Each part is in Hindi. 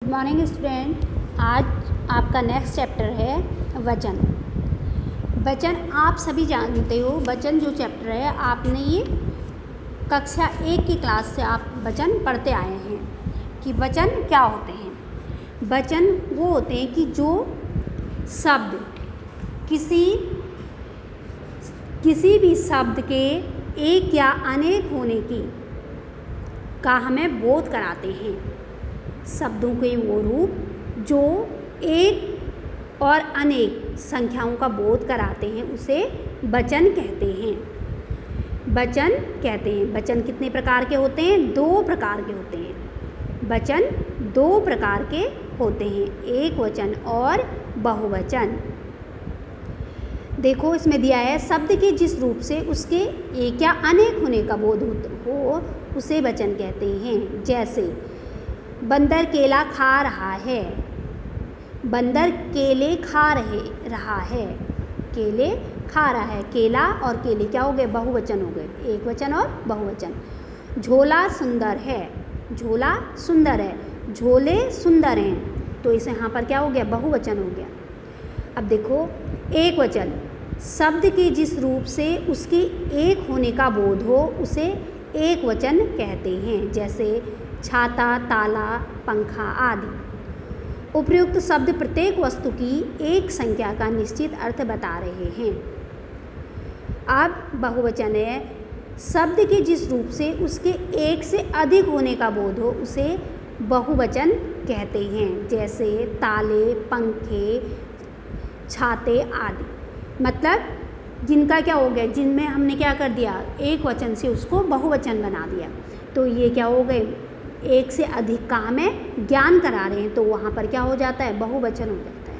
Good morning student. आज आपका नेक्स्ट चैप्टर है वचन। वचन आप सभी जानते हो, वचन जो चैप्टर है आपने ये कक्षा 1 की क्लास से आप वचन पढ़ते आए हैं कि वचन क्या होते हैं। वचन वो होते हैं कि जो शब्द किसी भी शब्द के एक या अनेक होने का हमें बोध कराते हैं। शब्दों के वो रूप जो एक और अनेक संख्याओं का बोध कराते हैं उसे वचन कहते हैं। वचन कितने प्रकार के होते हैं? 2 प्रकार के होते हैं। वचन 2 प्रकार के होते हैं, एक वचन और बहुवचन। देखो इसमें दिया है, शब्द के जिस रूप से उसके एक या अनेक होने का बोध हो उसे वचन कहते हैं। जैसे बंदर केला खा रहा है, बंदर केले खा रहा है, केले खा रहा है। केला और केले क्या हो गए? बहुवचन हो गए, एक वचन और बहुवचन। झोला सुंदर है, झोला सुंदर है, झोले सुंदर हैं, तो इसे यहाँ पर क्या हो गया? बहुवचन हो गया। अब देखो एक वचन, शब्द के जिस रूप से उसके एक होने का बोध हो उसे एक वचन कहते हैं। जैसे छाता, ताला, पंखा आदि। उपर्युक्त शब्द प्रत्येक वस्तु की एक संख्या का निश्चित अर्थ बता रहे हैं। अब बहुवचन है, शब्द के जिस रूप से उसके एक से अधिक होने का बोध हो उसे बहुवचन कहते हैं। जैसे ताले, पंखे, छाते आदि। मतलब जिनका क्या हो गया, जिनमें हमने क्या कर दिया, एक वचन से उसको बहुवचन बना दिया, तो ये क्या हो गए? एक से अधिक का हमें ज्ञान करा रहे हैं, तो वहाँ पर क्या हो जाता है? बहुवचन हो जाता है।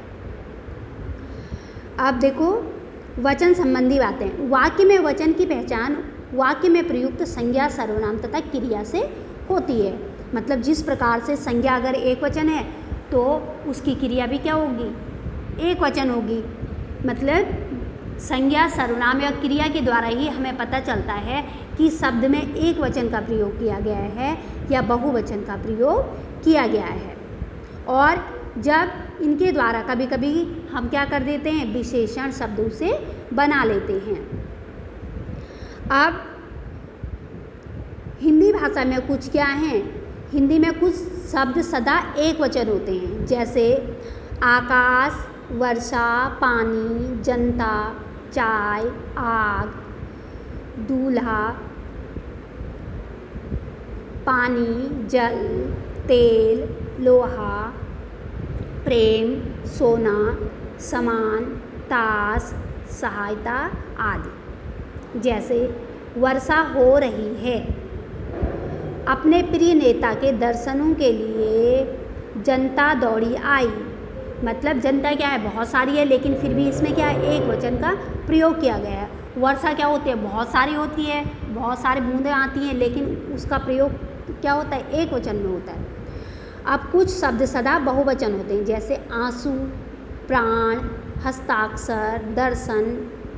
अब देखो वचन संबंधी बातें। वाक्य में वचन की पहचान वाक्य में प्रयुक्त संज्ञा, सर्वनाम तथा क्रिया से होती है। मतलब जिस प्रकार से संज्ञा अगर एक वचन है तो उसकी क्रिया भी क्या होगी? एक वचन होगी। मतलब संज्ञा, सर्वनाम या क्रिया के द्वारा ही हमें पता चलता है कि शब्द में एक वचन का प्रयोग किया गया है या बहुवचन का प्रयोग किया गया है। और जब इनके द्वारा कभी कभी हम क्या कर देते हैं? विशेषण शब्दों से बना लेते हैं। अब हिंदी भाषा में कुछ क्या है? हिंदी में कुछ शब्द सदा एक वचन होते हैं। जैसे आकाश, वर्षा, पानी, जनता, चाय, आग, दूल्हा, पानी, जल, तेल, लोहा, प्रेम, सोना, सामान, ताश, सहायता आदि। जैसे वर्षा हो रही है। अपने प्रिय नेता के दर्शनों के लिए जनता दौड़ी आई। मतलब जनता क्या है? बहुत सारी है, लेकिन फिर भी इसमें क्या है? एक वचन का प्रयोग किया गया है। वर्षा क्या होती है? बहुत सारी होती है, बहुत सारी बूंदें आती हैं, लेकिन उसका प्रयोग क्या होता है? एक वचन में होता है। अब कुछ शब्द सदा बहुवचन होते हैं। जैसे आंसू, प्राण, हस्ताक्षर, दर्शन,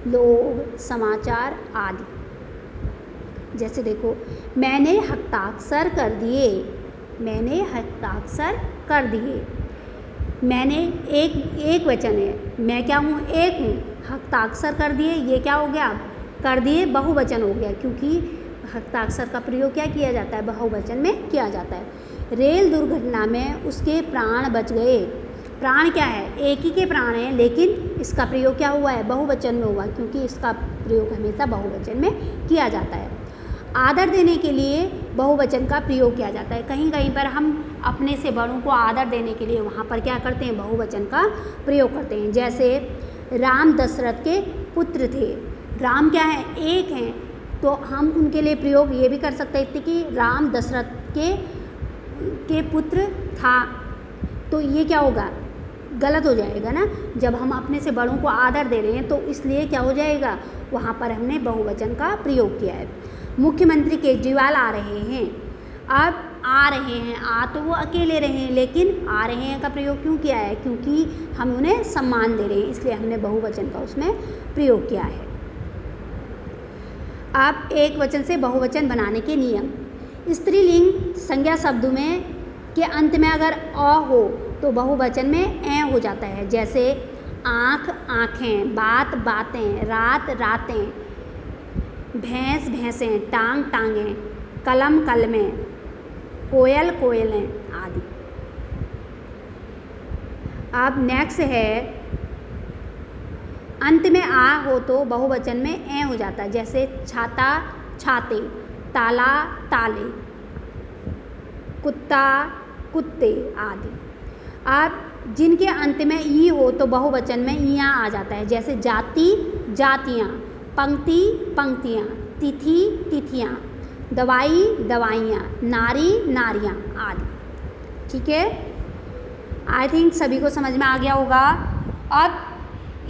लोग, समाचार आदि। जैसे देखो, मैंने हस्ताक्षर कर दिए, मैंने हस्ताक्षर कर दिए। मैंने एक वचन है, मैं क्या हूँ? एक हूँ। हस्ताक्षर कर दिए, ये क्या हो गया? कर दिए बहुवचन हो गया, क्योंकि हस्ताक्षर का प्रयोग क्या किया जाता है? बहुवचन में किया जाता है। रेल दुर्घटना में उसके प्राण बच गए। प्राण क्या है? एक ही के प्राण हैं, लेकिन इसका प्रयोग क्या हुआ है? बहुवचन में हुआ, क्योंकि इसका प्रयोग हमेशा बहुवचन में किया जाता है। आदर देने के लिए बहुवचन का प्रयोग किया जाता है। कहीं कहीं पर हम अपने से बड़ों को आदर देने के लिए वहाँ पर क्या करते हैं? बहुवचन का प्रयोग करते हैं। जैसे राम दशरथ के पुत्र थे। राम क्या है? एक हैं, तो हम उनके लिए प्रयोग ये भी कर सकते थे कि राम दशरथ के पुत्र था, तो ये क्या होगा? गलत हो जाएगा ना। जब हम अपने से बड़ों को आदर दे रहे हैं तो इसलिए क्या हो जाएगा? वहाँ पर हमने बहुवचन का प्रयोग किया है। मुख्यमंत्री केजरीवाल आ रहे हैं। अब आ रहे हैं, आ तो वो अकेले रहे हैं, लेकिन आ रहे हैं का प्रयोग क्यों किया है? क्योंकि हम उन्हें सम्मान दे रहे हैं, इसलिए हमने बहुवचन का उसमें प्रयोग किया है। अब एक वचन से बहुवचन बनाने के नियम। स्त्रीलिंग संज्ञा शब्दों में के अंत में अगर अ हो तो बहुवचन में ए हो जाता है। जैसे आँख आँखें, बात बातें, रात रातें, भैंस भैंसें, टांग टांगें, कलम कलमें, कोयल कोयलें आदि। अब नेक्स्ट है अंत में आ हो तो बहुवचन में ए हो जाता है। जैसे छाता छाते, ताला ताले, कुत्ता कुत्ते आदि। अब जिनके अंत में ई हो तो बहुवचन में इयाँ आ जाता है। जैसे जाति जातियाँ, पंक्ति पंक्तियाँ, तिथि तिथियाँ, दवाई दवाइयाँ, नारी नारियाँ आदि। ठीक है, आई थिंक सभी को समझ में आ गया होगा। अब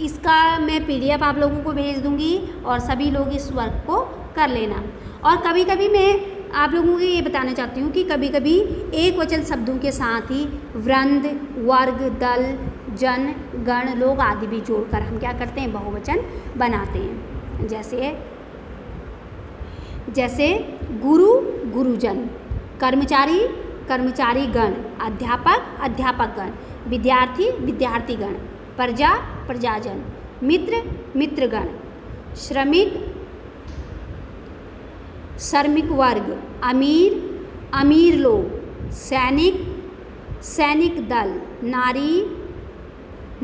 इसका मैं PDF आप लोगों को भेज दूँगी और सभी लोग इस वर्क को कर लेना। और कभी कभी मैं आप लोगों को ये बताना चाहती हूँ कि कभी कभी एक वचन शब्दों के साथ ही वृंद, वर्ग, दल, जन, गण, लोग आदि भी जोड़कर हम क्या करते हैं, बहुवचन बनाते हैं। जैसे गुरु गुरुजन, कर्मचारी कर्मचारी गण, अध्यापक अध्यापक गण, विद्यार्थी विद्यार्थी गण, प्रजा प्रजाजन, मित्र मित्रगण, श्रमिक श्रमिक वर्ग, अमीर अमीर लोग, सैनिक सैनिक दल, नारी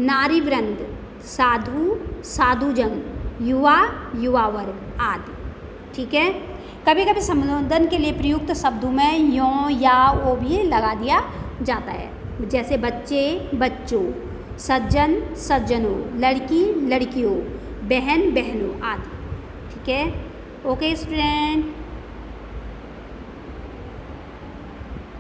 नारी वृंद, साधु साधुजन, युवा युवा वर्ग आदि। ठीक है, कभी कभी संबोधन के लिए प्रयुक्त शब्दों में यो या ओ भी लगा दिया जाता है। जैसे बच्चे बच्चों, सज्जन सज्जनों, लड़की लड़कियों, बहन बहनों आदि। ठीक है, ओके स्टूडेंट।